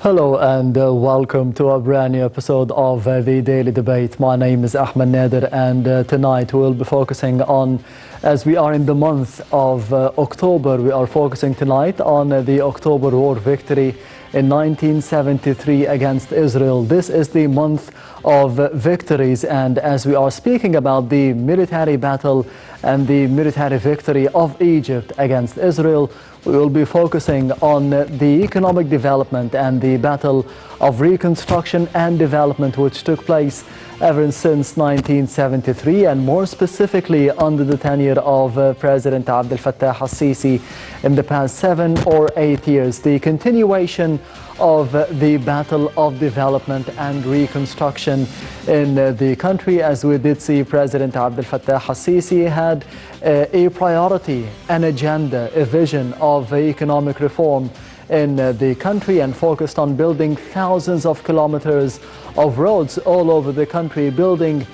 Hello and welcome to a brand new episode of the Daily Debate. My name is Ahmed Nader, and tonight we'll be focusing on, as we are in the month of October, we are focusing tonight on the October War victory in 1973 against Israel. This is the month of victories, and as we are speaking about the military battle and the military victory of Egypt against Israel, we will be focusing on the economic development and the battle of reconstruction and development which took place ever since 1973, and more specifically under the tenure of President Abdel Fattah al-Sisi in the past 7 or 8 years. The continuation of the battle of development and reconstruction in the country, as we did see President Abdel Fattah al-Sisi had a priority, an agenda, a vision of economic reform in the country, and focused on building thousands of kilometers of roads all over the country, building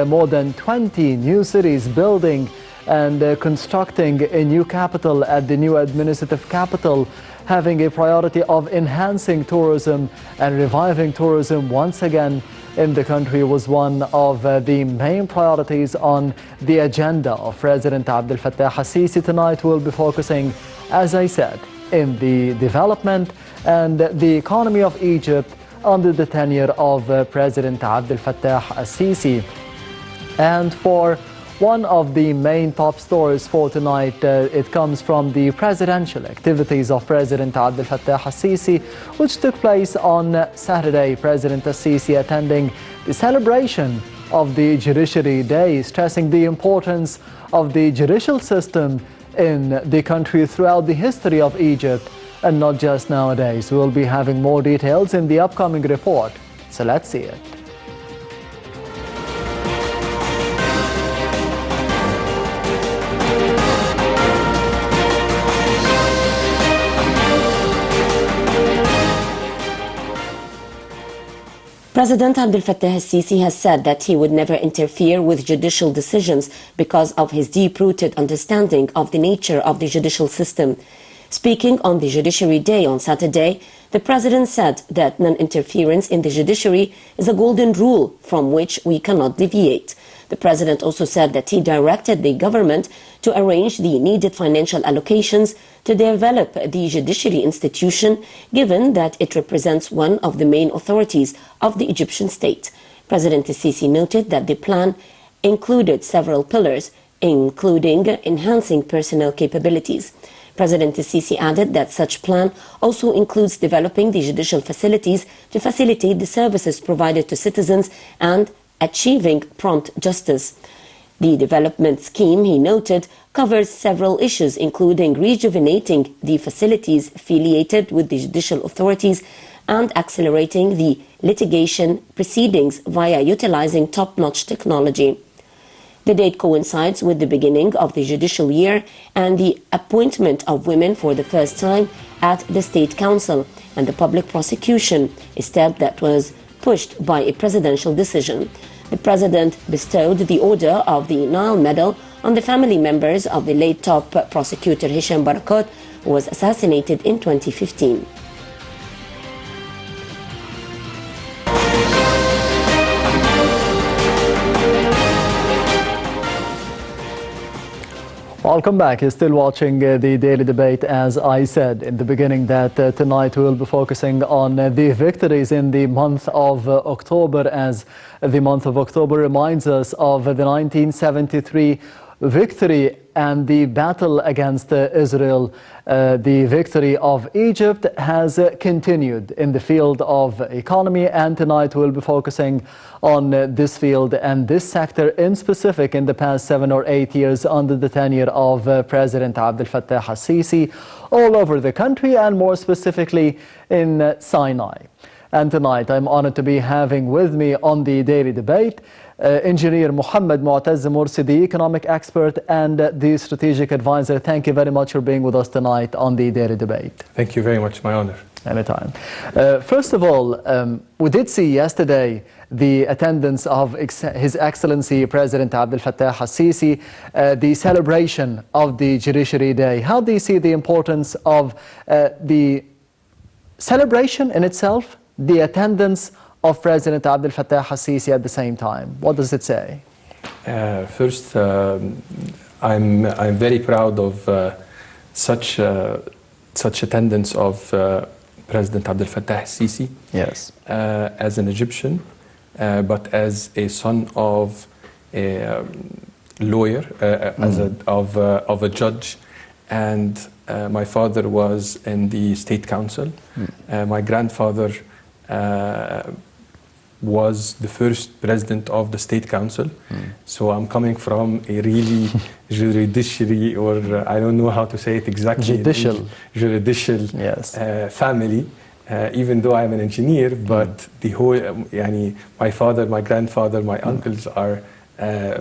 more than 20 new cities, building and constructing a new capital at the new administrative capital, having a priority of enhancing tourism and reviving tourism once again in the country was one of the main priorities on the agenda of President Abdel Fattah al-Sisi. Tonight we'll be focusing, as I said, in the development and the economy of Egypt under the tenure of President Abdel Fattah al-Sisi. And for one of the main top stories for tonight, it comes from the presidential activities of President Abdel Fattah al-Sisi, which took place on Saturday. President al-Sisi attending the celebration of the Judiciary Day, stressing the importance of the judicial system in the country throughout the history of Egypt, and not just nowadays. We'll be having more details in the upcoming report, so let's see it. President Abdel Fattah al-Sisi has said that he would never interfere with judicial decisions because of his deep-rooted understanding of the nature of the judicial system. Speaking on the Judiciary Day on Saturday, the president said that non-interference in the judiciary is a golden rule from which we cannot deviate. The president also said that he directed the government to arrange the needed financial allocations to develop the judiciary institution, given that it represents one of the main authorities of the Egyptian state. President al-Sisi noted that the plan included several pillars, including enhancing personnel capabilities. President al-Sisi added that such plan also includes developing the judicial facilities to facilitate the services provided to citizens and achieving prompt justice. The development scheme, he noted, covers several issues, including rejuvenating the facilities affiliated with the judicial authorities and accelerating the litigation proceedings via utilizing top-notch technology. The date coincides with the beginning of the judicial year and the appointment of women for the first time at the State Council and the public prosecution, a step that was pushed by a presidential decision. The president bestowed the Order of the Nile Medal on the family members of the late top prosecutor Hisham Barakat, who was assassinated in 2015. Welcome back. You're still watching the Daily Debate. As I said in the beginning, that tonight we'll be focusing on the victories in the month of October, as the month of October reminds us of the 1973 victory and the battle against Israel. The victory of Egypt has continued in the field of economy, and tonight we'll be focusing on this field and this sector in specific in the past 7 or 8 years under the tenure of President Abdel Fattah al-Sisi all over the country, and more specifically in Sinai. And tonight I'm honored to be having with me on the Daily Debate Engineer Mohamed, Moataz, Morsi, the economic expert and the strategic advisor. Thank you very much for being with us tonight on the Daily Debate. Thank you very much. My honor. Anytime. First of all, we did see yesterday the attendance of His Excellency President Abdel Fattah al-Sisi, the celebration of the Judiciary Day. How do you see the importance of the celebration in itself, the attendance of President Abdel Fattah al-Sisi at the same time, what does it say? First, I'm very proud of such attendance of President Abdel Fattah al-Sisi. Yes. As an Egyptian, but as a son of a lawyer, of a judge, and my father was in the State Council. My grandfather was the first president of the State Council. So I'm coming from a really judiciary, or I don't know how to say it exactly. Judicial yes. Family. Even though I'm an engineer, but the whole, my father, my grandfather, my uncles are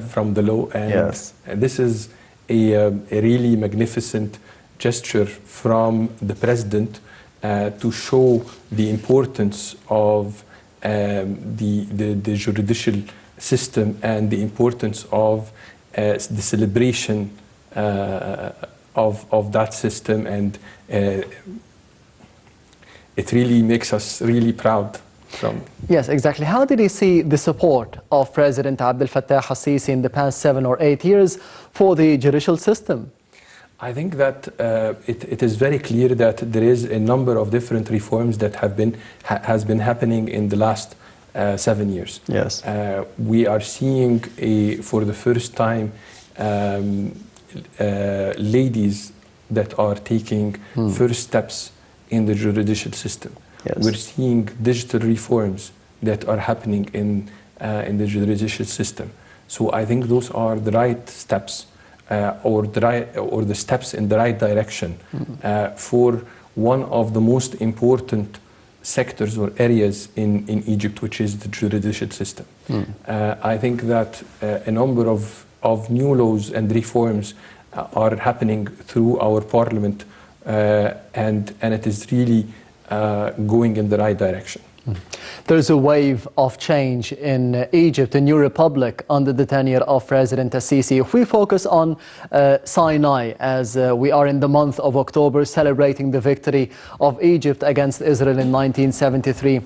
from the law, and yes. This is a really magnificent gesture from the president to show the importance of the judicial system and the importance of the celebration of that system, and it really makes us really proud. Yes, exactly. How did he see the support of President Abdel Fattah al-Sisi in the past 7 or 8 years for the judicial system? I think that it is very clear that there is a number of different reforms that has been happening in the last 7 years. Yes. We are seeing for the first time ladies that are taking first steps in the judicial system. Yes. We're seeing digital reforms that are happening in the judicial system. So I think those are the right steps, or the steps in the right direction for one of the most important sectors or areas in Egypt, which is the judicial system. I think that a number of new laws and reforms are happening through our parliament, and it is really going in the right direction. There's a wave of change in Egypt, a new republic under the tenure of President al-Sisi. If we focus on Sinai, as we are in the month of October celebrating the victory of Egypt against Israel in 1973,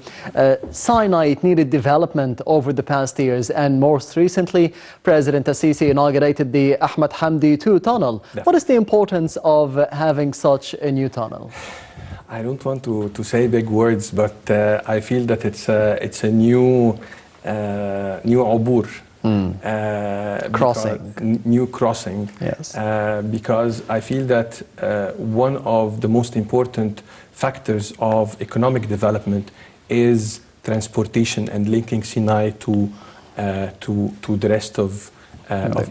Sinai, it needed development over the past years, and most recently President al-Sisi inaugurated the Ahmed Hamdi II tunnel. Definitely. What is the importance of having such a new tunnel? I don't want to say big words, but I feel that it's a new abur, crossing. New crossing. Yes. Because I feel that one of the most important factors of economic development is transportation and linking Sinai to the rest of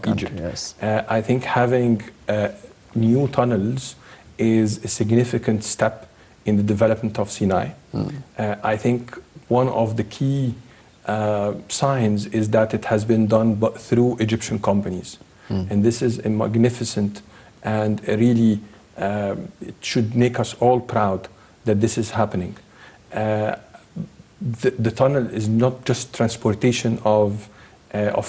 Egypt. Yes. I think having new tunnels is a significant step in the development of Sinai. I think one of the key signs is that it has been done through Egyptian companies. And this is a magnificent and really, it should make us all proud that this is happening. The tunnel is not just transportation of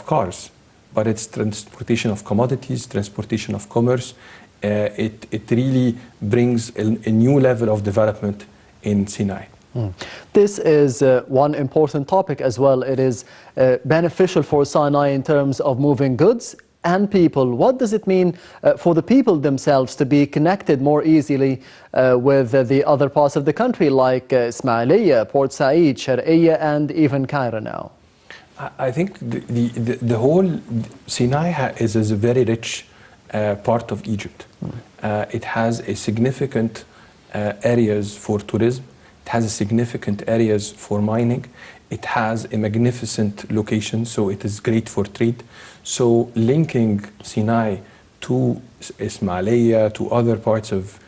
cars, but it's transportation of commodities, transportation of commerce. It really brings a new level of development in Sinai. This is one important topic as well. It is beneficial for Sinai in terms of moving goods and people. What does it mean for the people themselves to be connected more easily with the other parts of the country, like Ismailia, Port Said, Sharqiyya, and even Cairo now? I think the whole Sinai is a very rich part of Egypt. It has a significant areas for tourism. It has a significant areas for mining. It has a magnificent location, so it is great for trade. So linking Sinai to Ismailia, to other parts of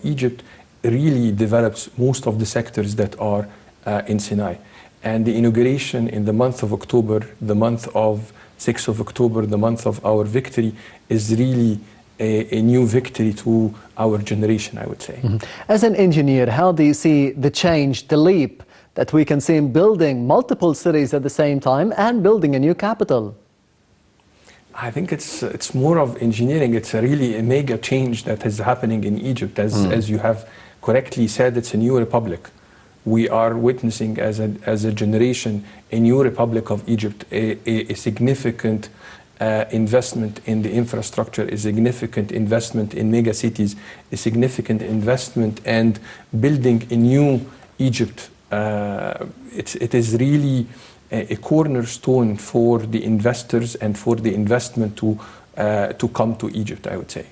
Egypt, really develops most of the sectors that are in Sinai. And the inauguration in the month of October, the month of 6th of October, the month of our victory, is really a new victory to our generation, I would say. As an engineer, how do you see the change, the leap that we can see in building multiple cities at the same time and building a new capital? I think it's more of engineering. It's really a mega change that is happening in Egypt, as you have correctly said, it's a new republic. We are witnessing as a generation a new republic of Egypt, a significant investment in the infrastructure, a significant investment in mega cities, a significant investment and building a new Egypt. It is really a cornerstone for the investors and for the investment to come to Egypt, I would say.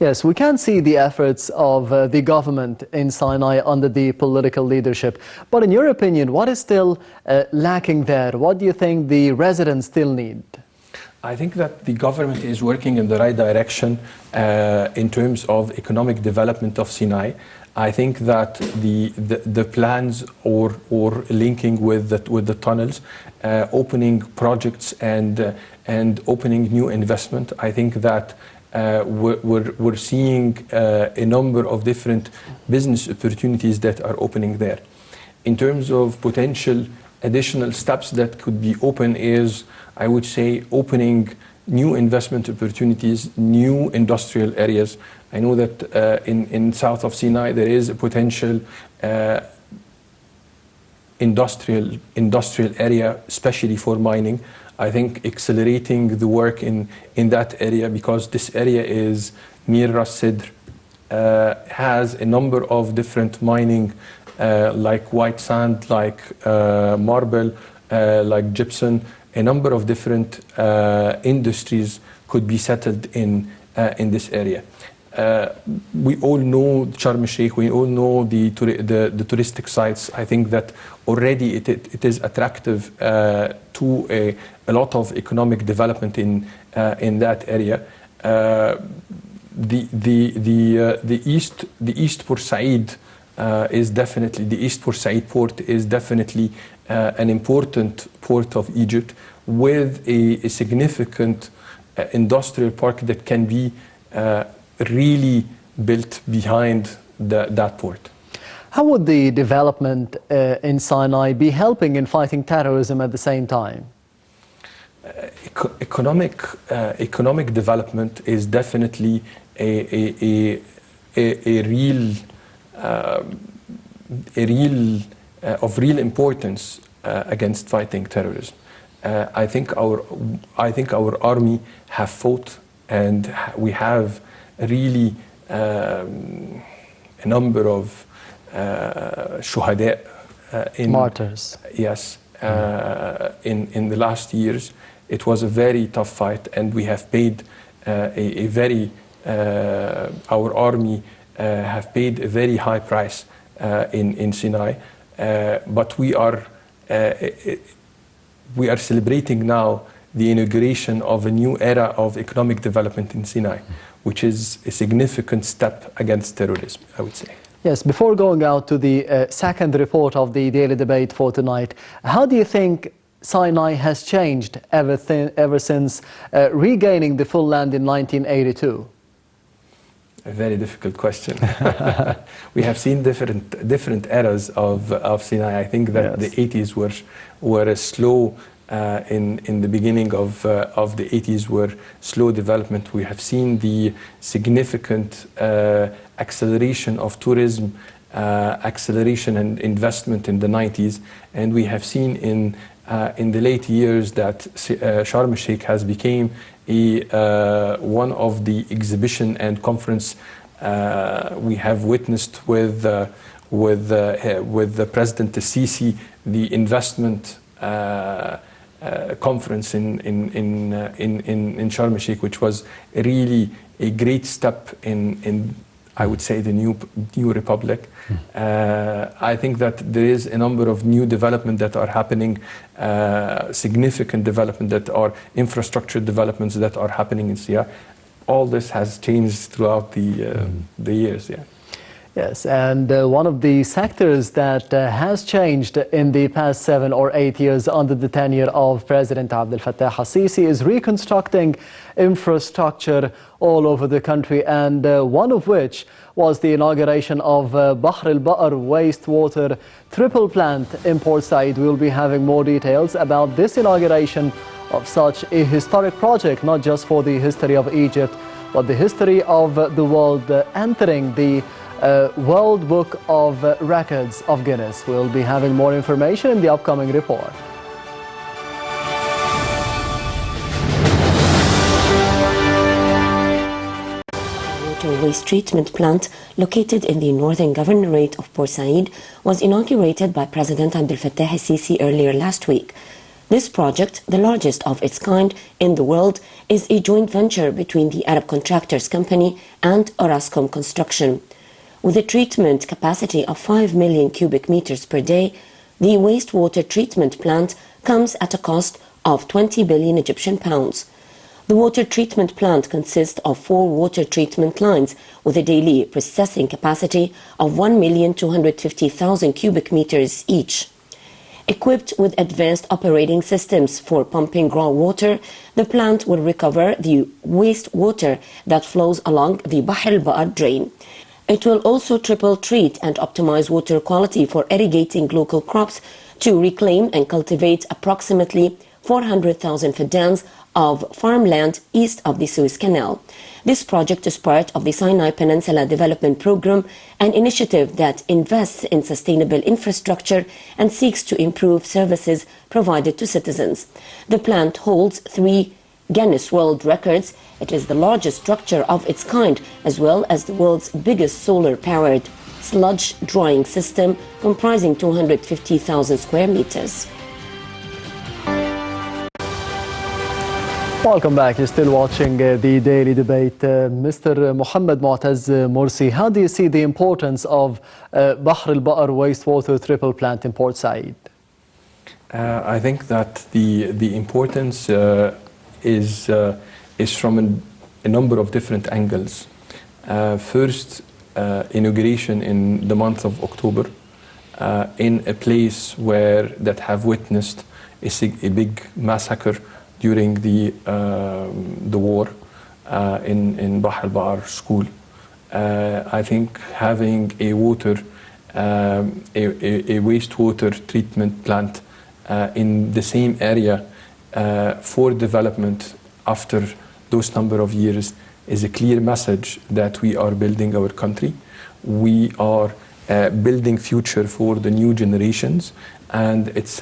Yes, we can see the efforts of the government in Sinai under the political leadership. But in your opinion, what is still lacking there? What do you think the residents still need? I think that the government is working in the right direction in terms of economic development of Sinai. I think that the plans or linking with the tunnels, opening projects and opening new investment, I think that we're seeing a number of different business opportunities that are opening there. In terms of potential additional steps that could be open is, I would say, opening new investment opportunities, new industrial areas. I know that in south of Sinai there is a potential industrial area, especially for mining. I think accelerating the work in that area, because this area is near Ras Sidr, has a number of different mining, like white sand, like marble, like gypsum. A number of different industries could be settled in this area. We all know Sharm el-Sheikh, we all know the touristic sites. I think that already it is attractive to a lot of economic development in that area. The East Port Said is definitely, the East Port Said port is definitely an important port of Egypt, with a significant industrial park that can be really built behind that port. How would the development in Sinai be helping in fighting terrorism at the same time? Economic development is definitely a real of real importance against fighting terrorism. I think our army have fought, and we have really a number of shuhada in martyrs. Yes, in the last years. It was a very tough fight, and we have paid our army have paid a very high price in Sinai. But we are celebrating now the inauguration of a new era of economic development in Sinai, which is a significant step against terrorism, I would say. Yes, before going out to the second report of the daily debate for tonight, how do you think Sinai has changed ever since regaining the full land in 1982? A very difficult question. We have seen different eras of Sinai. I think that yes. The 80s were a slow, in the beginning of the 80s were slow development. We have seen the significant acceleration of tourism, acceleration and investment in the 90s, and we have seen in the late years that Sharm el-Sheikh has become one of the exhibition and conference we have witnessed with the President Sisi, the investment conference in Sharm el-Sheikh, which was really a great step in I would say the new republic. I think that there is a number of new development that are happening, significant development that are infrastructure developments that are happening in Sinai. All this has changed throughout the years. Yeah. Yes, and one of the sectors that has changed in the past 7 or 8 years under the tenure of President Abdel Fattah al-Sisi is reconstructing infrastructure all over the country, and one of which was the inauguration of Bahr al-Ba'r wastewater triple plant in Port Said. We will be having more details about this inauguration of such a historic project, not just for the history of Egypt, but the history of the world, entering the World Book of Records of Guinness. We'll be having more information in the upcoming report. Water waste treatment plant located in the northern governorate of Port Said was inaugurated by President Abdel Fattah al-Sisi earlier last week. This project, the largest of its kind in the world, is a joint venture between the Arab Contractors Company and Orascom Construction. With a treatment capacity of 5 million cubic meters per day, the wastewater treatment plant comes at a cost of 20 billion Egyptian pounds. The water treatment plant consists of 4 water treatment lines with a daily processing capacity of 1,250,000 cubic meters each. Equipped with advanced operating systems for pumping groundwater, the plant will recover the wastewater that flows along the Bahr al-Baar drain. It will also triple treat and optimize water quality for irrigating local crops to reclaim and cultivate approximately 400,000 fadans of farmland east of the Suez Canal. This project is part of the Sinai Peninsula Development Program, an initiative that invests in sustainable infrastructure and seeks to improve services provided to citizens. The plant holds 3 Guinness World Records. It is the largest structure of its kind, as well as the world's biggest solar-powered sludge drying system, comprising 250,000 square meters. Welcome back. You're still watching the Daily Debate. Mr. Mohamed Moataz Morsi, how do you see the importance of Bahr al-Baar wastewater triple plant in Port Said? I think that the importance is from a number of different angles. First, inauguration in the month of October in a place that have witnessed a big massacre during the war in Bahr al-Baar school. I think having a wastewater treatment plant in the same area for development after those number of years is a clear message that we are building our country. We are building future for the new generations, and it's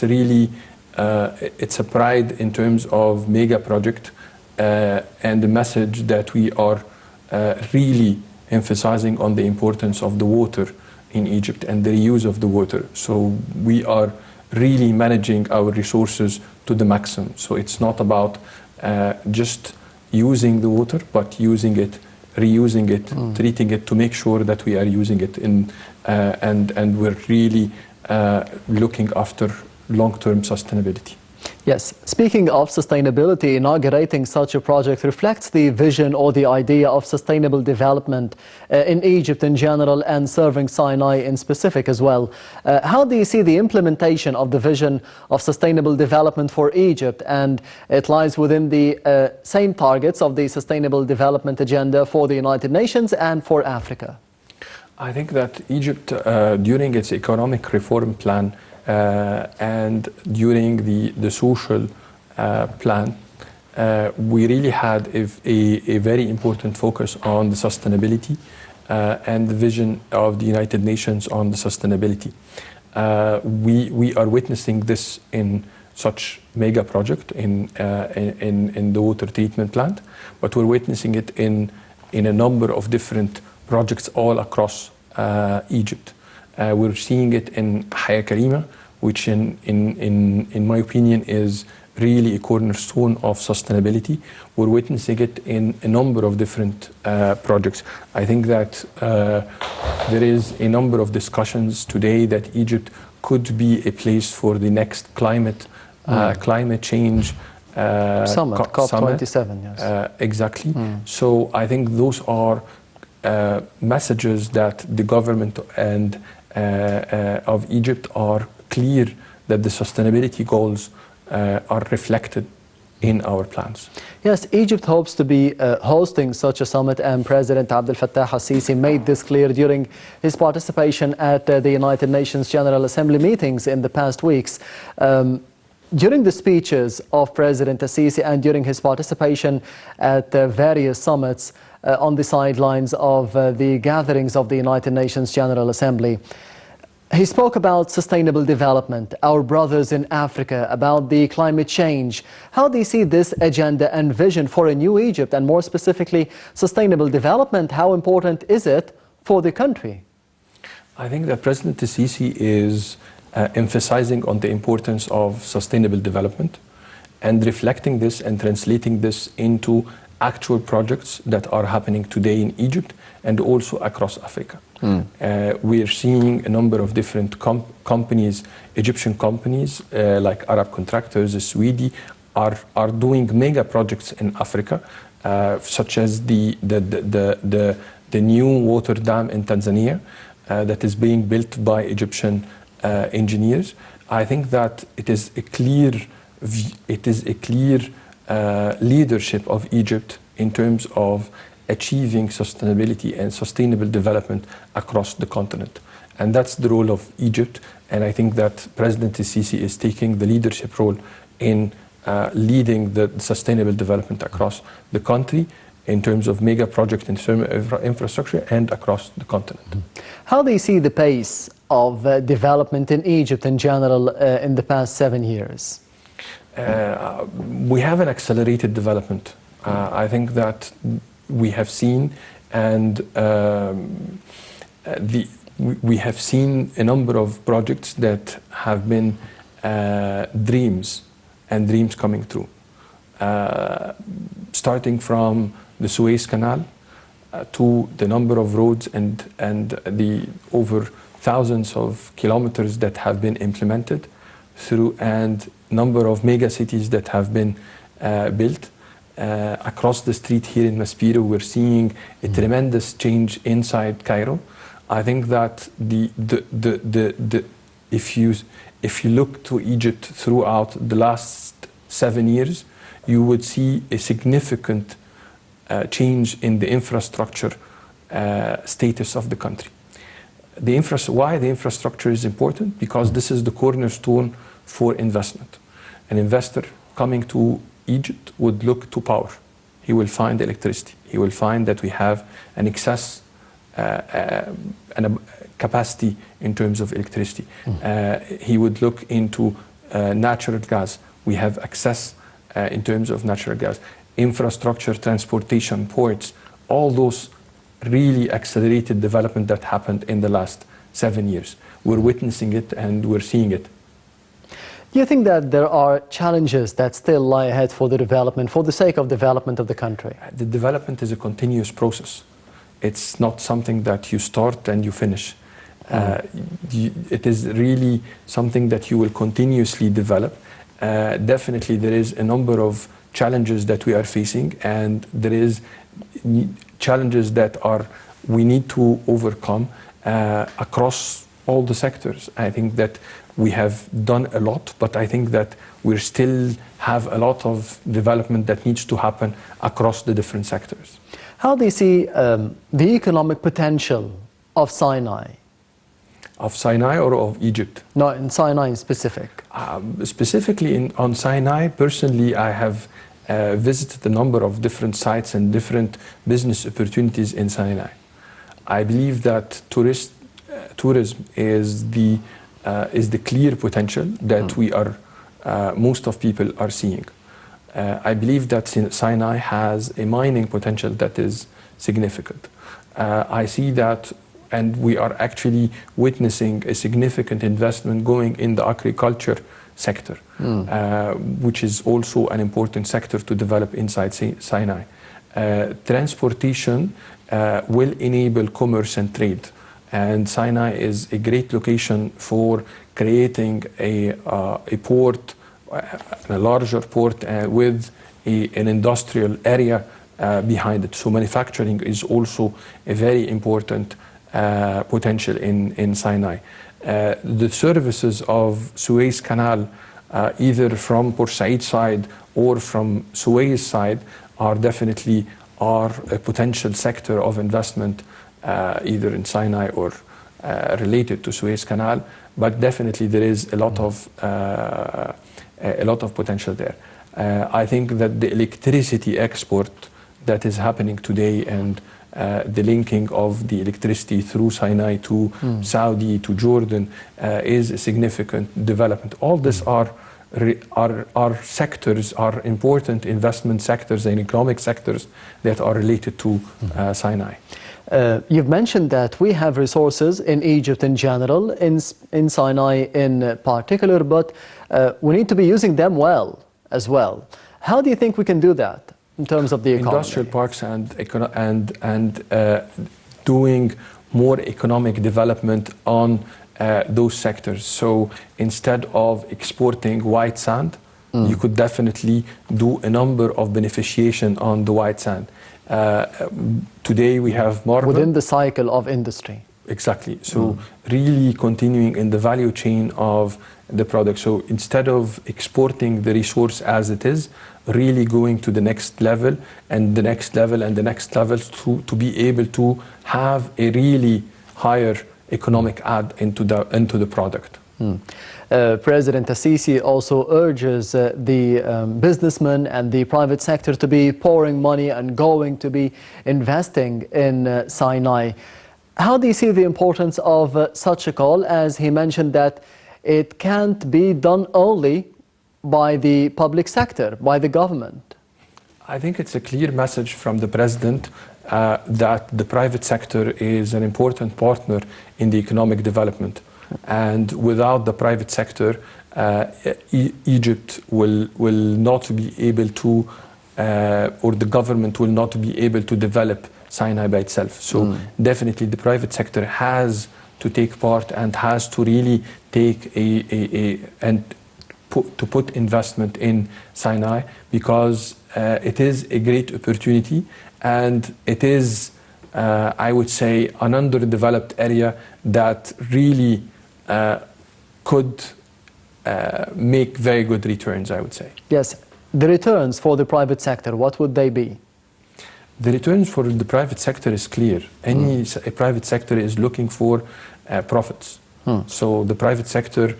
really it's a pride in terms of mega project and the message that we are really emphasizing on the importance of the water in Egypt and the reuse of the water. So we are really managing our resources to the maximum. So it's not about just using the water, but using it, reusing it, treating it to make sure that we are using it and we're really looking after long-term sustainability. Yes, speaking of sustainability, inaugurating such a project reflects the vision or the idea of sustainable development in Egypt in general and serving Sinai in specific as well. How do you see the implementation of the vision of sustainable development for Egypt, and it lies within the same targets of the Sustainable Development Agenda for the United Nations and for Africa? I think that Egypt, during its economic reform plan, and during the social plan, we really had a very important focus on the sustainability and the vision of the United Nations on the sustainability. We are witnessing this in such mega project in the water treatment plant, but we're witnessing it in a number of different projects all across Egypt. We're seeing it in Haya Karima, which in my opinion is really a cornerstone of sustainability. We're witnessing it in a number of different projects. I think that there is a number of discussions today that Egypt could be a place for the next climate change summit, COP27, yes. Exactly. So I think those are messages that the government and of Egypt are clear that the sustainability goals are reflected in our plans. Yes, Egypt hopes to be hosting such a summit, and President Abdel Fattah al-Sisi made this clear during his participation at the United Nations General Assembly meetings in the past weeks. During the speeches of President al-Sisi and during his participation at various summits, on the sidelines of the gatherings of the United Nations General Assembly. He spoke about sustainable development, our brothers in Africa, about the climate change. How do you see this agenda and vision for a new Egypt, and more specifically, sustainable development? How important is it for the country? I think that President Sisi is emphasizing on the importance of sustainable development and reflecting this and translating this into actual projects that are happening today in Egypt and also across Africa. We are seeing a number of different companies, Egyptian companies like Arab Contractors, Swedi, are doing mega projects in Africa, such as the new water dam in Tanzania that is being built by Egyptian engineers. I think that it is a clear leadership of Egypt in terms of achieving sustainability and sustainable development across the continent. And that's the role of Egypt. And I think that President Sisi is taking the leadership role in leading the sustainable development across the country in terms of mega project and infrastructure and across the continent. How do you see the pace of development in Egypt in general in the past 7 years? We have an accelerated development. I think that we have seen, and we have seen a number of projects that have been dreams coming true. Starting from the Suez Canal to the number of roads and the over thousands of kilometers that have been implemented through, and number of mega cities that have been built. Across the street here in Maspero, we're seeing a tremendous change inside Cairo. I think that if you look to Egypt throughout the last 7 years, you would see a significant change in the infrastructure status of the country. Why the infrastructure is important? Because this is the cornerstone for investment. An investor coming to Egypt would look to power. He will find electricity. He will find that we have an excess and a capacity in terms of electricity. He would look into natural gas. We have access in terms of natural gas. Infrastructure, transportation, ports, all those really accelerated development that happened in the last 7 years. We're witnessing it and we're seeing it. Do you think that there are challenges that still lie ahead for the development, for the sake of development of the country? The development is a continuous process. It's not something that you start and you finish. It is really something that you will continuously develop. Definitely there is a number of challenges that we are facing, and there is challenges that we need to overcome across all the sectors. I think that we have done a lot, but I think that we still have a lot of development that needs to happen across the different sectors. How do you see the economic potential of Sinai? Of Sinai or of Egypt? No, in Sinai in specific. Specifically on Sinai, personally, I have visited a number of different sites and different business opportunities in Sinai. I believe that tourism is the clear potential that most of people are seeing. I believe that Sinai has a mining potential that is significant. I see that, and we are actually witnessing a significant investment going in the agriculture sector, which is also an important sector to develop inside Sinai. Transportation will enable commerce and trade, and Sinai is a great location for creating a port, a larger port with an industrial area behind it. So manufacturing is also a very important potential in Sinai. The services of Suez Canal, either from Port Said side or from Suez side, are definitely a potential sector of investment, either in Sinai or related to Suez Canal. But definitely there is a lot of potential there. I think that the electricity export that is happening today, and the linking of the electricity through Sinai to Saudi, to Jordan, is a significant development. All this are sectors, are important investment sectors and economic sectors that are related to Sinai. You've mentioned that we have resources in Egypt in general, in Sinai in particular, but we need to be using them well as well. How do you think we can do that in terms of the economy? Industrial parks and doing more economic development on those sectors. So instead of exporting white sand, you could definitely do a number of beneficiation on the white sand. Today we have marble. Within the cycle of industry. Exactly. So really continuing in the value chain of the product. So instead of exporting the resource as it is, really going to the next level and the next level and the next level to be able to have a really higher economic add into the product. President Assisi also urges the businessmen and the private sector to be pouring money and going to be investing in Sinai. How do you see the importance of such a call, as he mentioned that it can't be done only by the public sector, by the government? I think it's a clear message from the president that the private sector is an important partner in the economic development. And without the private sector, Egypt will not be able to, or the government will not be able to develop Sinai by itself. So definitely the private sector has to take part and has to really take to put investment in Sinai, because it is a great opportunity, and it is, I would say, an underdeveloped area that really could make very good returns, I would say. Yes. The returns for the private sector, what would they be? The returns for the private sector is clear. Any private sector is looking for profits. So the private sector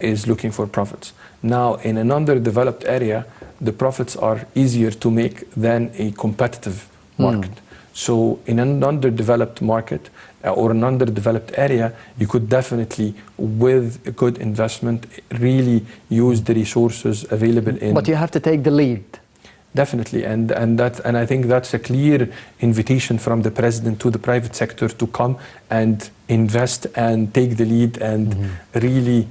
is looking for profits. Now, in an underdeveloped area, the profits are easier to make than a competitive market. So in an underdeveloped market or an underdeveloped area, you could definitely, with a good investment, really use the resources available in. But you have to take the lead. Definitely, and I think that's a clear invitation from the president to the private sector to come and invest and take the lead and really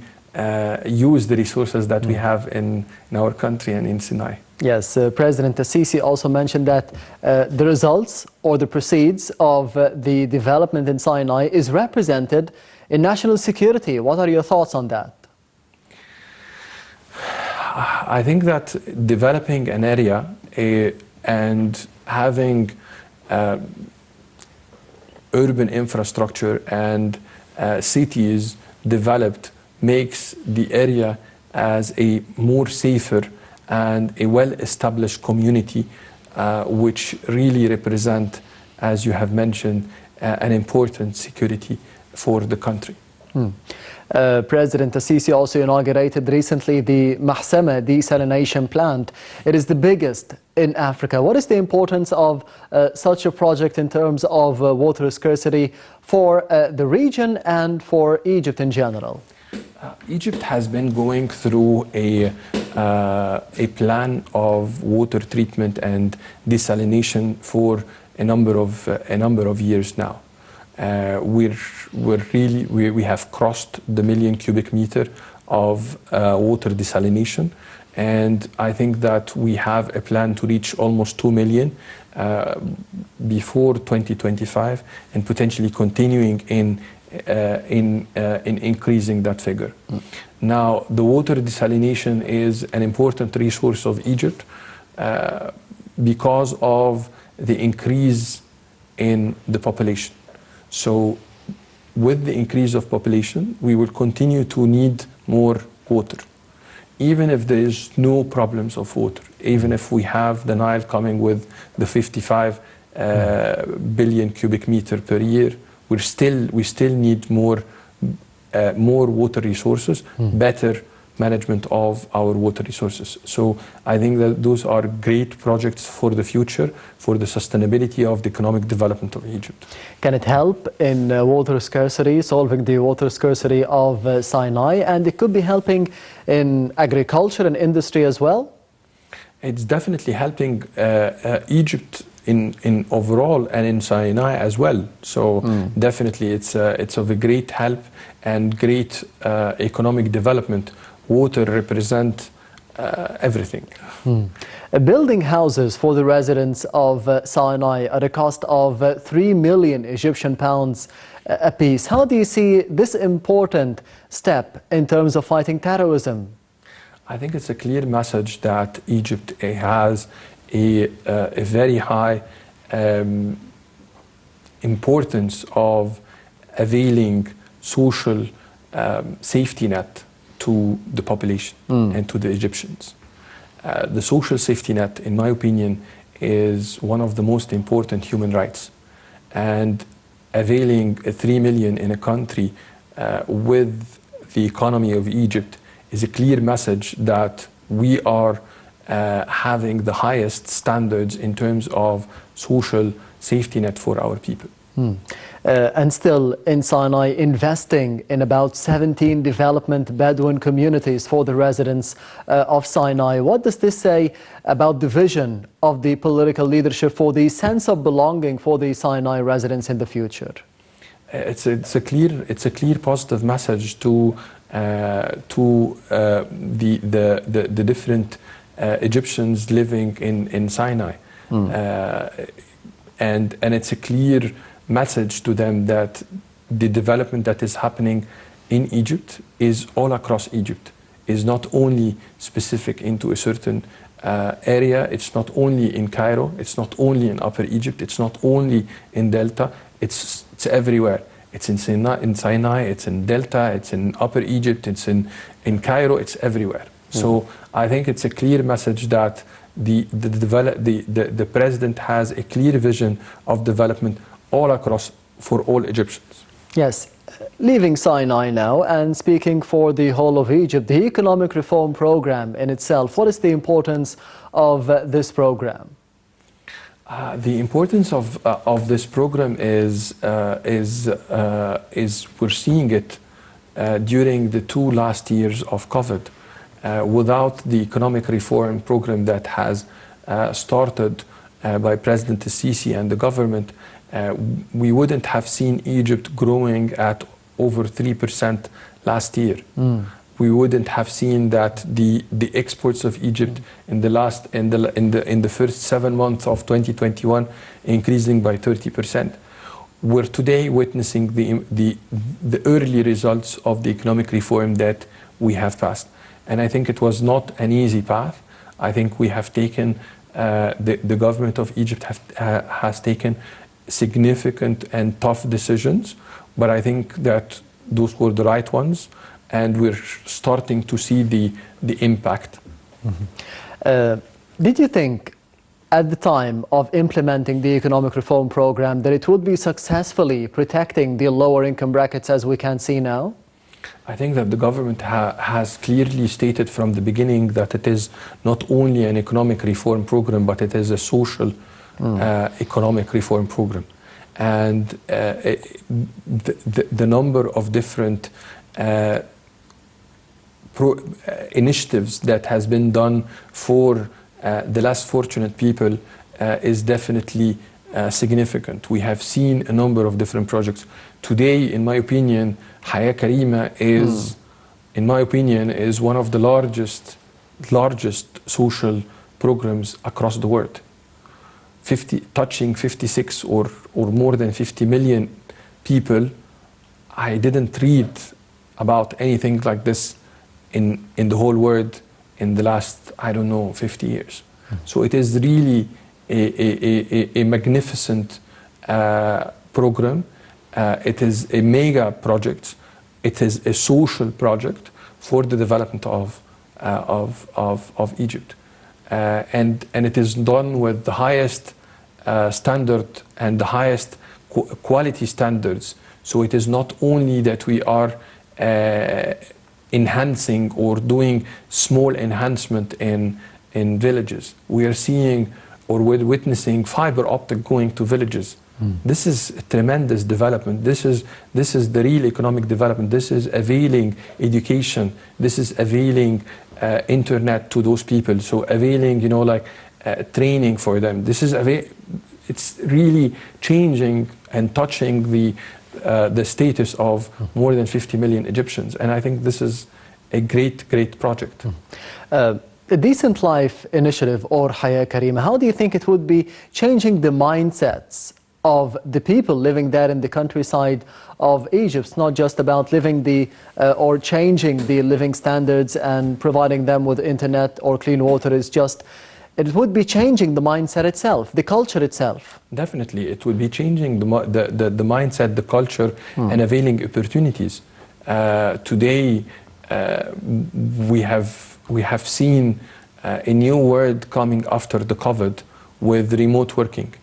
use the resources that we have in our country and in Sinai. Yes, President Assisi also mentioned that the results or the proceeds of the development in Sinai is represented in national security. What are your thoughts on that? I think that developing an area and having urban infrastructure and cities developed makes the area as a more safer and a well-established community, which really represent, as you have mentioned, an important security for the country. President Assisi also inaugurated recently the Mahsama desalination plant. It is the biggest in Africa. What is the importance of such a project in terms of water scarcity for the region and for Egypt in general? Egypt has been going through a plan of water treatment and desalination for a number of years now. We have crossed the 1 million cubic meter of water desalination, and I think that we have a plan to reach almost 2 million before 2025, and potentially continuing in increasing that figure. Now, the water desalination is an important resource of Egypt because of the increase in the population. So with the increase of population, we will continue to need more water. Even if there is no problems of water, even if we have the Nile coming with the 55 billion cubic meter per year, we still need more water resources, better management of our water resources. So I think that those are great projects for the future, for the sustainability of the economic development of Egypt. Can it help in water scarcity, solving the water scarcity of Sinai, and it could be helping in agriculture and industry as well? It's definitely helping Egypt in overall and in Sinai as well. So definitely it's of a great help and great economic development. Water represents everything. Building houses for the residents of Sinai at a cost of 3 million Egyptian pounds apiece. How do you see this important step in terms of fighting terrorism? I think it's a clear message that Egypt has a very high importance of availing social safety net to the population and to the Egyptians. The social safety net, in my opinion, is one of the most important human rights. And availing 3 million in a country with the economy of Egypt is a clear message that we are having the highest standards in terms of social safety net for our people. And still in Sinai, investing in about 17 development Bedouin communities for the residents of Sinai. What does this say about the vision of the political leadership for the sense of belonging for the Sinai residents in the future? It's a clear positive message to the different Egyptians living in Sinai, and it's a clear message to them that the development that is happening in Egypt is all across Egypt, is not only specific into a certain area. It's not only in Cairo, it's not only in Upper Egypt, it's not only in Delta, it's everywhere. It's in Sinai, it's in Delta, it's in Upper Egypt, it's in Cairo, it's everywhere. So I think it's a clear message that the president has a clear vision of development all across for all Egyptians. Yes. Leaving Sinai now and speaking for the whole of Egypt, the economic reform program in itself, what is the importance of this program? The importance of this program is we're seeing it during the 2 last years of COVID. Without the economic reform program that has started by President Sisi and the government, we wouldn't have seen Egypt growing at over 3% last year. We wouldn't have seen that the exports of Egypt in the first 7 months of 2021 increasing by 30%. We're today witnessing the early results of the economic reform that we have passed. And I think it was not an easy path. I think we have taken, the government of Egypt has taken significant and tough decisions, but I think that those were the right ones, and we're starting to see the impact. Did you think at the time of implementing the economic reform program that it would be successfully protecting the lower income brackets as we can see now? I think that the government has clearly stated from the beginning that it is not only an economic reform program, but it is a social economic reform program. And the number of different initiatives that has been done for the less fortunate people is definitely significant. We have seen a number of different projects. Today, in my opinion, Haya Karima is, in my opinion, is one of the largest social programs across the world. Touching 56 or more than 50 million people. I didn't read about anything like this in the whole world in the last, I don't know, 50 years. So it is really a magnificent program. It is a mega project. It is a social project for the development of Egypt. And it is done with the highest standard and the highest quality standards. So it is not only that we are enhancing or doing small enhancement in villages. We are seeing or we're witnessing fiber optic going to villages. This is a tremendous development. This is the real economic development. This is availing education. This is availing internet to those people. So availing, training for them. It's really changing and touching the status of more than 50 million Egyptians. And I think this is a great project. A Decent Life Initiative, or Haya Karima, how do you think it would be changing the mindsets of the people living there in the countryside of Egypt? It's not just about living or changing the living standards and providing them with internet or clean water. It would be changing the mindset itself, the culture itself. Definitely, it would be changing the mindset, the culture, and availing opportunities. Today, we have seen a new word coming after the COVID with remote working.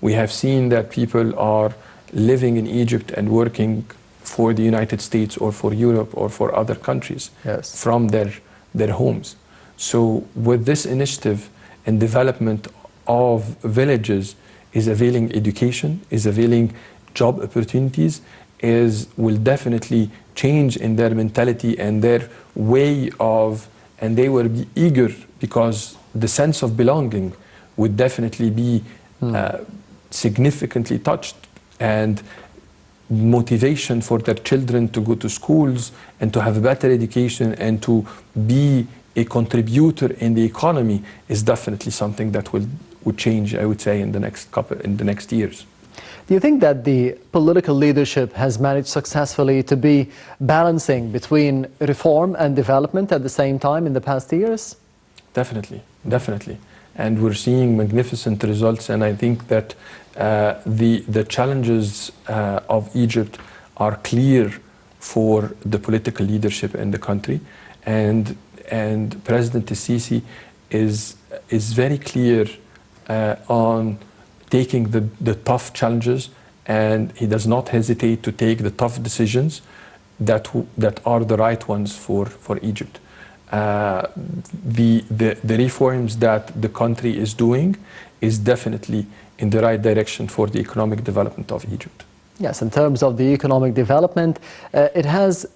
We have seen that people are living in Egypt and working for the United States or for Europe or for other countries from their homes. So with this initiative and development of villages is availing education, is availing job opportunities, will definitely change in their mentality and their way of, and they will be eager because the sense of belonging would definitely be significantly touched, and motivation for their children to go to schools and to have a better education and to be a contributor in the economy is definitely something that would change, I would say, in the next years. Do you think that the political leadership has managed successfully to be balancing between reform and development at the same time in the past years? Definitely. And we're seeing magnificent results, and I think that the challenges of Egypt are clear for the political leadership in the country, and President Sisi is very clear on taking the tough challenges, and he does not hesitate to take the tough decisions that are the right ones for Egypt. The reforms that the country is doing is definitely in the right direction for the economic development of Egypt. Yes, in terms of the economic development, it has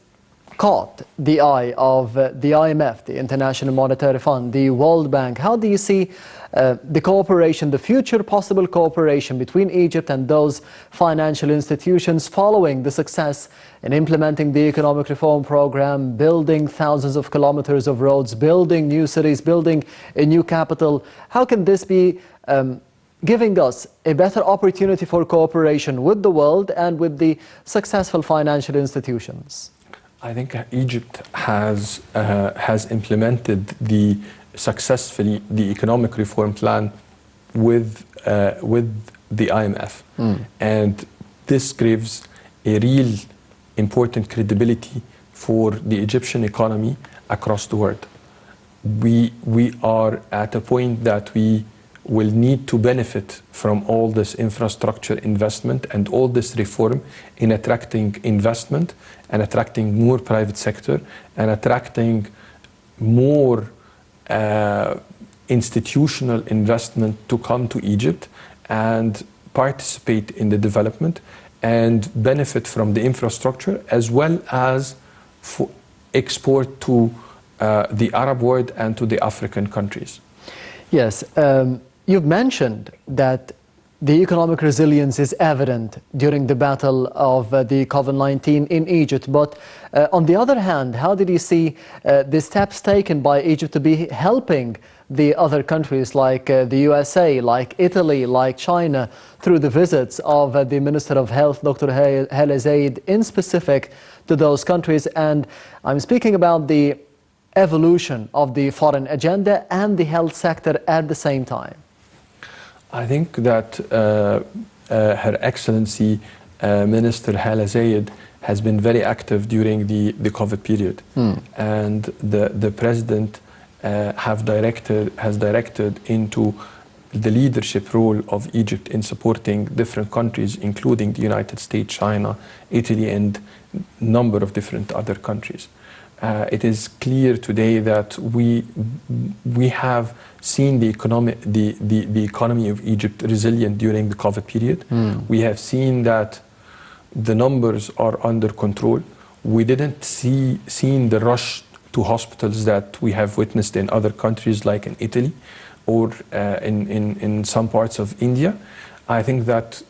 caught the eye of the IMF, the International Monetary Fund, the World Bank. How do you see the cooperation, the future possible cooperation between Egypt and those financial institutions following the success in implementing the economic reform program, building thousands of kilometers of roads, building new cities, building a new capital? How can this be giving us a better opportunity for cooperation with the world and with the successful financial institutions? I think Egypt has implemented successfully the economic reform plan with the IMF, and this gives a real important credibility for the Egyptian economy across the world. We are at a point that we will need to benefit from all this infrastructure investment and all this reform in attracting investment and attracting more private sector and attracting more institutional investment to come to Egypt and participate in the development and benefit from the infrastructure, as well as for export to the Arab world and to the African countries. Yes, you've mentioned that the economic resilience is evident during the battle of the COVID-19 in Egypt. But on the other hand, how did you see the steps taken by Egypt to be helping the other countries like the USA, like Italy, like China, through the visits of the Minister of Health, Dr. Hala Zaid, in specific to those countries? And I'm speaking about the evolution of the foreign agenda and the health sector at the same time. I think that Her Excellency Minister Hala Zaid has been very active during the COVID period, and the President has directed into the leadership role of Egypt in supporting different countries, including the United States, China, Italy, and a number of different other countries. It is clear today that we have seen the economy of Egypt resilient during the COVID period. We have seen that the numbers are under control. We didn't seen the rush to hospitals that we have witnessed in other countries like in Italy or in some parts of India. I think that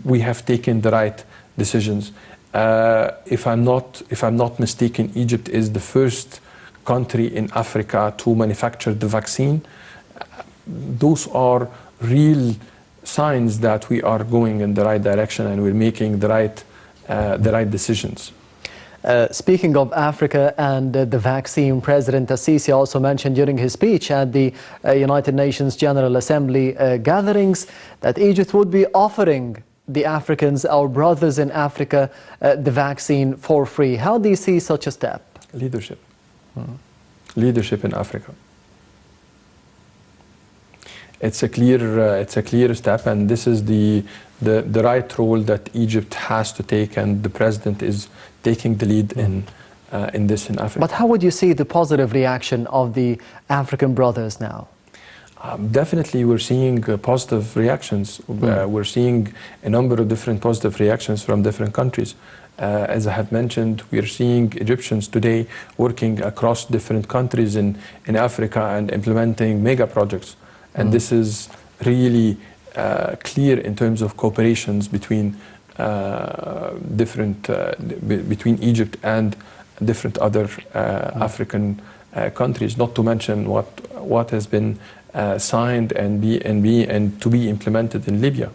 we have taken the right decisions. If I'm not mistaken, Egypt is the first country in Africa to manufacture the vaccine. Those are real signs that we are going in the right direction and we're making the right decisions. Speaking of Africa and the vaccine, President Al-Sisi also mentioned during his speech at the United Nations General Assembly gatherings that Egypt would be offering the Africans, our brothers in Africa, the vaccine for free. How do you see such a step? Leadership. Leadership in Africa. It's a clear step, and this is the right role that Egypt has to take, and the president is taking the lead in this in Africa. But how would you see the positive reaction of the African brothers now? Definitely, we're seeing positive reactions. We're seeing a number of different positive reactions from different countries. As I have mentioned, we are seeing Egyptians today working across different countries in Africa and implementing mega projects. And this is really clear in terms of cooperations between between Egypt and different other African countries. Not to mention what has been signed and to be implemented in Libya.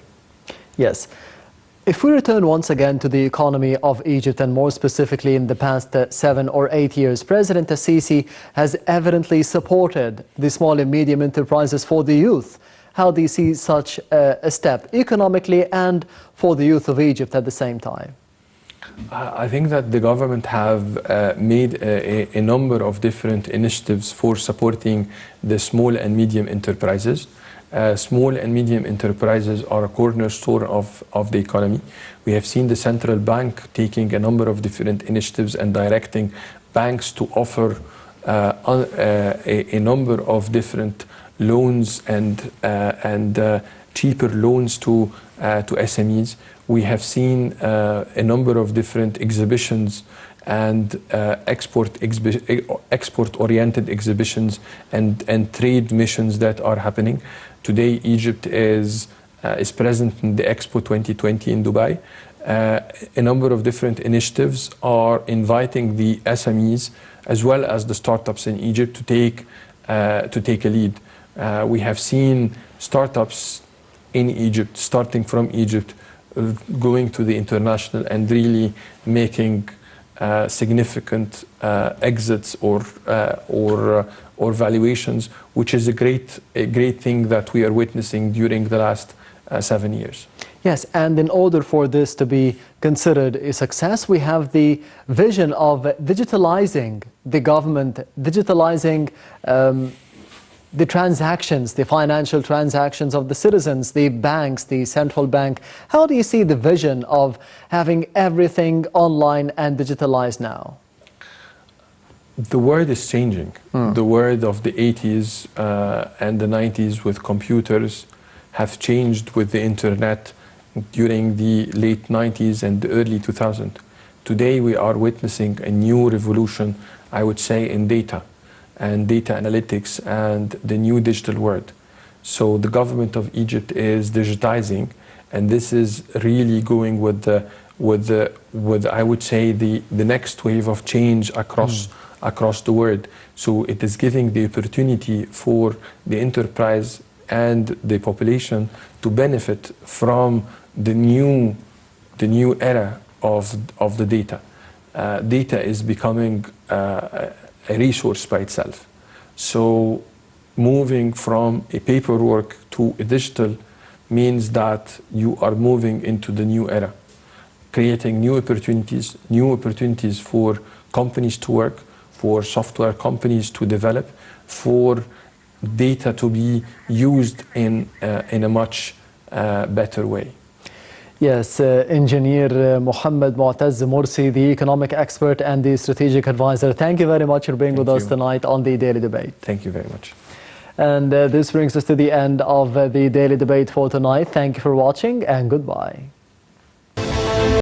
Yes. If we return once again to the economy of Egypt, and more specifically in the past 7 or 8 years, President Al-Sisi has evidently supported the small and medium enterprises for the youth. How do you see such a step economically and for the youth of Egypt at the same time? I think that the government have made a number of different initiatives for supporting the small and medium enterprises. Small and medium enterprises are a cornerstone of the economy. We have seen the central bank taking a number of different initiatives and directing banks to offer a number of different loans and cheaper loans to SMEs. We have seen a number of different exhibitions and export-oriented exhibitions and trade missions that are happening. Today, Egypt is present in the Expo 2020 in Dubai. A number of different initiatives are inviting the SMEs as well as the startups in Egypt to take a lead. We have seen startups in Egypt, starting from Egypt, going to the international and really making significant exits or valuations, which is a great thing that we are witnessing during the last 7 years. Yes, and in order for this to be considered a success, we have the vision of digitalizing the government, digitalizing the transactions, the financial transactions of the citizens, the banks, the central bank. How do you see the vision of having everything online and digitalized now? The world is changing. The world of the 80s and the 90s with computers have changed with the internet during the late 90s and the early 2000s. Today we are witnessing a new revolution, I would say, in data and data analytics and the new digital world. So the government of Egypt is digitizing, and this is really going with I would say the next wave of change across the world. So it is giving the opportunity for the enterprise and the population to benefit from the new era of the data. Data is becoming a resource by itself. So moving from a paperwork to a digital means that you are moving into the new era, creating new opportunities for companies to work, for software companies to develop, for data to be used in a much better way. Yes, Engineer Mohamed Moataz Morsi, the economic expert and the strategic advisor. Thank you very much for being with us tonight on the Daily Debate. Thank you very much. And this brings us to the end of the Daily Debate for tonight. Thank you for watching and goodbye.